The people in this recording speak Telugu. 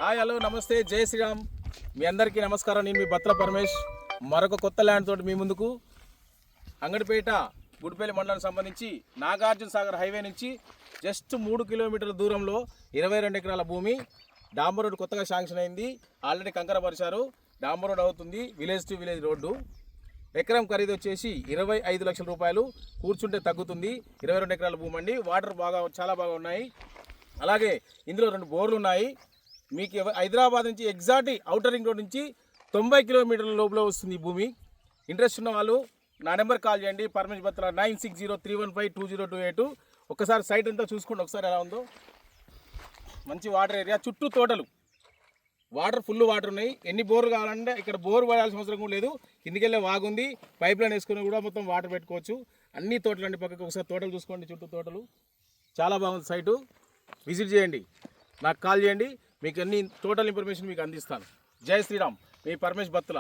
హాయ్ హలో నమస్తే జై శ్రీరామ్. మీ అందరికీ నమస్కారం. నేను మీ బత్ల పరమేష్ మరొక కొత్త ల్యాండ్ తోటి మీ ముందుకు. అంగడిపేట గుడిపల్లి మండలానికి సంబంధించి నాగార్జున సాగర్ హైవే నుంచి జస్ట్ 3 కిలోమీటర్ల దూరంలో 22 ఎకరాల భూమి. డాంబర్ రోడ్ కొత్తగా శాంక్షన్ అయింది. ఆల్రెడీ కంకర పరిచారు. డాంబర్ రోడ్ అవుతుంది. Village to village road. ఎకరం ఖరీదు వచ్చేసి 25 లక్షల రూపాయలు. కూర్చుంటే తగ్గుతుంది. 22 ఎకరాల భూమి అండి. వాటర్ చాలా బాగా ఉన్నాయి. అలాగే ఇందులో 2 బోర్లు ఉన్నాయి. మీకు హైదరాబాద్ నుంచి ఎగ్జాక్ట్ ఔటర్ రింగ్ రోడ్ నుంచి 90 కిలోమీటర్ల లోపల వస్తుంది ఈ భూమి. ఇంట్రెస్ట్ ఉన్న వాళ్ళు నా నెంబర్ కాల్ చేయండి. పరమేష్ బత్ల 9603152028. ఒకసారి సైట్ అంతా చూసుకోండి. ఒకసారి ఎలా ఉందో. మంచి వాటర్ ఏరియా, చుట్టూ తోటలు, వాటర్ ఫుల్ వాటర్ ఉన్నాయి. ఎన్ని బోర్లు కావాలంటే ఇక్కడ బోర్ పడాల్సిన అవసరం కూడా లేదు. కిందికెళ్ళే వాగుంది. పైప్ లైన్ వేసుకుని కూడా మొత్తం వాటర్ పెట్టుకోవచ్చు. అన్ని తోటలు అండి. పక్కకు ఒకసారి తోటలు చూసుకోండి. చుట్టూ తోటలు చాలా బాగుంది. సైటు విజిట్ చేయండి. నాకు కాల్ చేయండి. మీకు అన్ని టోటల్ ఇన్ఫర్మేషన్ మీకు అందిస్తాను. జై శ్రీరామ్. మీ పరమేష్ బత్ల.